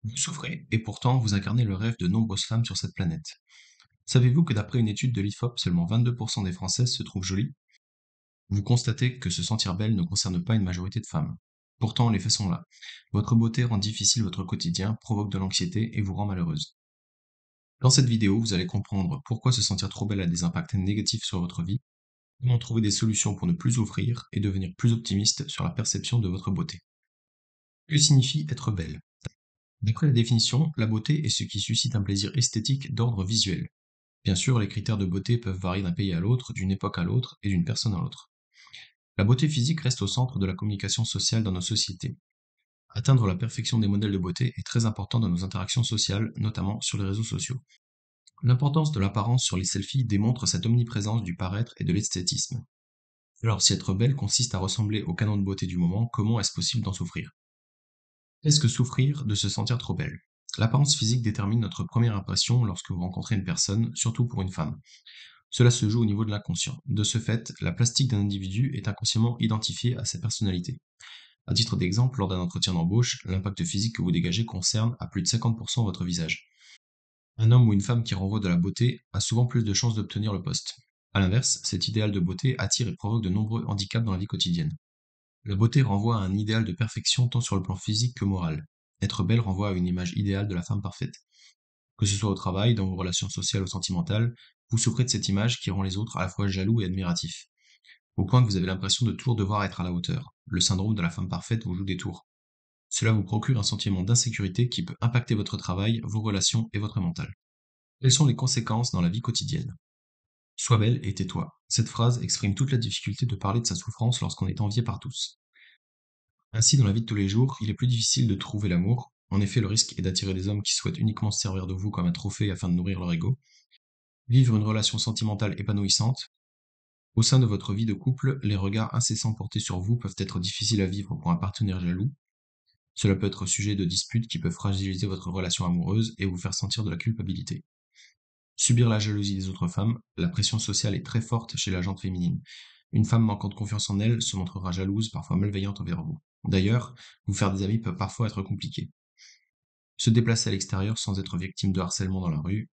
Vous souffrez et pourtant vous incarnez le rêve de nombreuses femmes sur cette planète. Savez-vous que d'après une étude de l'IFOP, seulement 22% des Françaises se trouvent jolies? Vous constatez que se sentir belle ne concerne pas une majorité de femmes. Pourtant, les faits sont là. Votre beauté rend difficile votre quotidien, provoque de l'anxiété et vous rend malheureuse. Dans cette vidéo, vous allez comprendre pourquoi se sentir trop belle a des impacts négatifs sur votre vie, comment trouver des solutions pour ne plus souffrir et devenir plus optimiste sur la perception de votre beauté. Que signifie être belle? D'après la définition, la beauté est ce qui suscite un plaisir esthétique d'ordre visuel. Bien sûr, les critères de beauté peuvent varier d'un pays à l'autre, d'une époque à l'autre et d'une personne à l'autre. La beauté physique reste au centre de la communication sociale dans nos sociétés. Atteindre la perfection des modèles de beauté est très important dans nos interactions sociales, notamment sur les réseaux sociaux. L'importance de l'apparence sur les selfies démontre cette omniprésence du paraître et de l'esthétisme. Alors si être belle consiste à ressembler au canon de beauté du moment, comment est-ce possible d'en souffrir? Qu'est-ce que souffrir de se sentir trop belle? L'apparence physique détermine notre première impression lorsque vous rencontrez une personne, surtout pour une femme. Cela se joue au niveau de l'inconscient. De ce fait, la plastique d'un individu est inconsciemment identifiée à sa personnalité. À titre d'exemple, lors d'un entretien d'embauche, l'impact physique que vous dégagez concerne à plus de 50% votre visage. Un homme ou une femme qui renvoie de la beauté a souvent plus de chances d'obtenir le poste. A l'inverse, cet idéal de beauté attire et provoque de nombreux handicaps dans la vie quotidienne. La beauté renvoie à un idéal de perfection tant sur le plan physique que moral. Être belle renvoie à une image idéale de la femme parfaite. Que ce soit au travail, dans vos relations sociales ou sentimentales, vous souffrez de cette image qui rend les autres à la fois jaloux et admiratifs, au point que vous avez l'impression de toujours devoir être à la hauteur. Le syndrome de la femme parfaite vous joue des tours. Cela vous procure un sentiment d'insécurité qui peut impacter votre travail, vos relations et votre mental. Quelles sont les conséquences dans la vie quotidienne? Sois belle et tais-toi. Cette phrase exprime toute la difficulté de parler de sa souffrance lorsqu'on est envié par tous. Ainsi, dans la vie de tous les jours, il est plus difficile de trouver l'amour. En effet, le risque est d'attirer des hommes qui souhaitent uniquement se servir de vous comme un trophée afin de nourrir leur ego. Vivre une relation sentimentale épanouissante. Au sein de votre vie de couple, les regards incessants portés sur vous peuvent être difficiles à vivre pour un partenaire jaloux. Cela peut être sujet de disputes qui peuvent fragiliser votre relation amoureuse et vous faire sentir de la culpabilité. Subir la jalousie des autres femmes, la pression sociale est très forte chez la gente féminine. Une femme manquant de confiance en elle se montrera jalouse, parfois malveillante envers vous. D'ailleurs, vous faire des amis peut parfois être compliqué. Se déplacer à l'extérieur sans être victime de harcèlement dans la rue,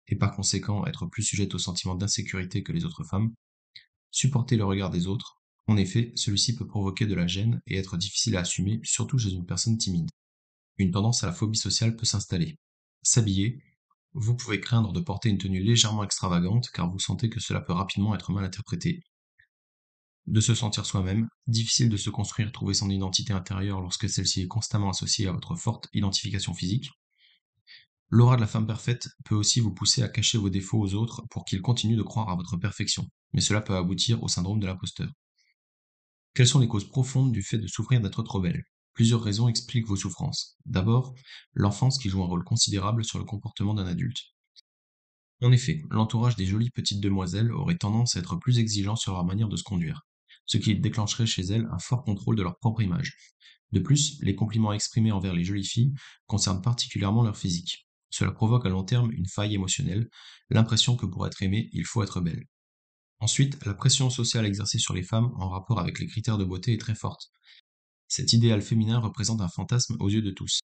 et par conséquent être plus sujette au sentiment d'insécurité que les autres femmes, supporter le regard des autres. En effet, celui-ci peut provoquer de la gêne et être difficile à assumer, surtout chez une personne timide. Une tendance à la phobie sociale peut s'installer. S'habiller. Vous pouvez craindre de porter une tenue légèrement extravagante car vous sentez que cela peut rapidement être mal interprété. De se sentir soi-même. Difficile de se construire, trouver son identité intérieure lorsque celle-ci est constamment associée à votre forte identification physique. L'aura de la femme parfaite peut aussi vous pousser à cacher vos défauts aux autres pour qu'ils continuent de croire à votre perfection, mais cela peut aboutir au syndrome de l'imposteur. Quelles sont les causes profondes du fait de souffrir d'être trop belle? Plusieurs raisons expliquent vos souffrances. D'abord, l'enfance qui joue un rôle considérable sur le comportement d'un adulte. En effet, l'entourage des jolies petites demoiselles aurait tendance à être plus exigeant sur leur manière de se conduire, ce qui déclencherait chez elles un fort contrôle de leur propre image. De plus, les compliments exprimés envers les jolies filles concernent particulièrement leur physique. Cela provoque à long terme une faille émotionnelle, l'impression que pour être aimé, il faut être belle. Ensuite, la pression sociale exercée sur les femmes en rapport avec les critères de beauté est très forte. Cet idéal féminin représente un fantasme aux yeux de tous.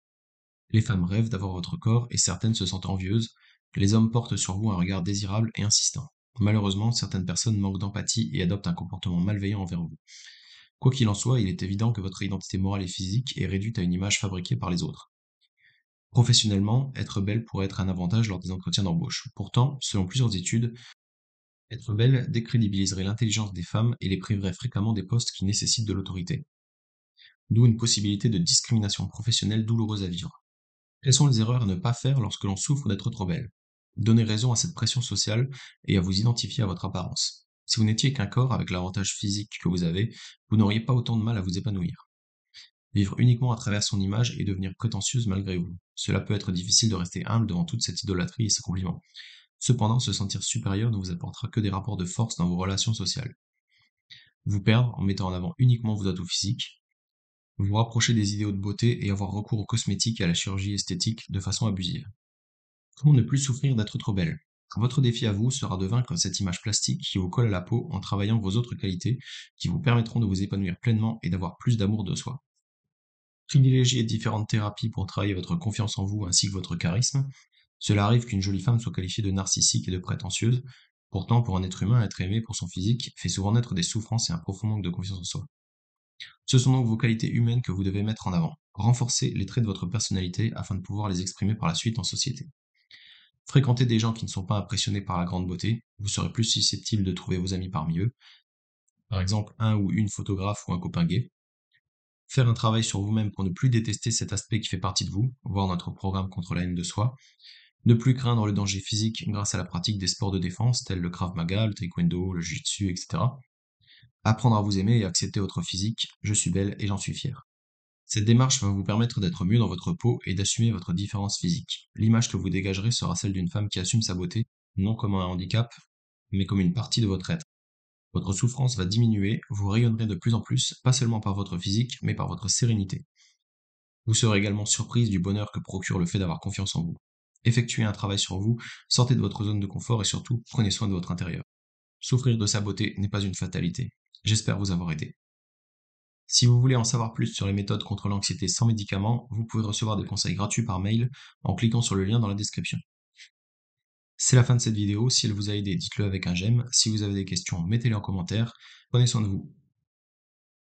Les femmes rêvent d'avoir votre corps et certaines se sentent envieuses. Les hommes portent sur vous un regard désirable et insistant. Malheureusement, certaines personnes manquent d'empathie et adoptent un comportement malveillant envers vous. Quoi qu'il en soit, il est évident que votre identité morale et physique est réduite à une image fabriquée par les autres. Professionnellement, être belle pourrait être un avantage lors des entretiens d'embauche. Pourtant, selon plusieurs études, être belle décrédibiliserait l'intelligence des femmes et les priverait fréquemment des postes qui nécessitent de l'autorité. D'où une possibilité de discrimination professionnelle douloureuse à vivre. Quelles sont les erreurs à ne pas faire lorsque l'on souffre d'être trop belle? Donnez raison à cette pression sociale et à vous identifier à votre apparence. Si vous n'étiez qu'un corps avec l'avantage physique que vous avez, vous n'auriez pas autant de mal à vous épanouir. Vivre uniquement à travers son image et devenir prétentieuse malgré vous. Cela peut être difficile de rester humble devant toute cette idolâtrie et ces compliments. Cependant, se sentir supérieur ne vous apportera que des rapports de force dans vos relations sociales. Vous perdre en mettant en avant uniquement vos atouts physiques, vous rapprocher des idéaux de beauté et avoir recours aux cosmétiques et à la chirurgie esthétique de façon abusive. Comment ne plus souffrir d'être trop belle? Votre défi à vous sera de vaincre cette image plastique qui vous colle à la peau en travaillant vos autres qualités qui vous permettront de vous épanouir pleinement et d'avoir plus d'amour de soi. Privilégiez différentes thérapies pour travailler votre confiance en vous ainsi que votre charisme. Cela arrive qu'une jolie femme soit qualifiée de narcissique et de prétentieuse. Pourtant, pour un être humain, être aimé pour son physique fait souvent naître des souffrances et un profond manque de confiance en soi. Ce sont donc vos qualités humaines que vous devez mettre en avant. Renforcez les traits de votre personnalité afin de pouvoir les exprimer par la suite en société. Fréquentez des gens qui ne sont pas impressionnés par la grande beauté, vous serez plus susceptible de trouver vos amis parmi eux, par exemple un ou une photographe ou un copain gay. Faire un travail sur vous-même pour ne plus détester cet aspect qui fait partie de vous, voir notre programme contre la haine de soi. Ne plus craindre le danger physique grâce à la pratique des sports de défense tels le Krav Maga, le Taekwondo, le Jiu-Jitsu, etc. Apprendre à vous aimer et accepter votre physique, je suis belle et j'en suis fière. Cette démarche va vous permettre d'être mieux dans votre peau et d'assumer votre différence physique. L'image que vous dégagerez sera celle d'une femme qui assume sa beauté, non comme un handicap, mais comme une partie de votre être. Votre souffrance va diminuer, vous rayonnerez de plus en plus, pas seulement par votre physique, mais par votre sérénité. Vous serez également surprise du bonheur que procure le fait d'avoir confiance en vous. Effectuez un travail sur vous, sortez de votre zone de confort et surtout, prenez soin de votre intérieur. Souffrir de sa beauté n'est pas une fatalité. J'espère vous avoir aidé. Si vous voulez en savoir plus sur les méthodes contre l'anxiété sans médicaments, vous pouvez recevoir des conseils gratuits par mail en cliquant sur le lien dans la description. C'est la fin de cette vidéo, si elle vous a aidé, dites-le avec un j'aime. Si vous avez des questions, mettez-les en commentaire. Prenez soin de vous.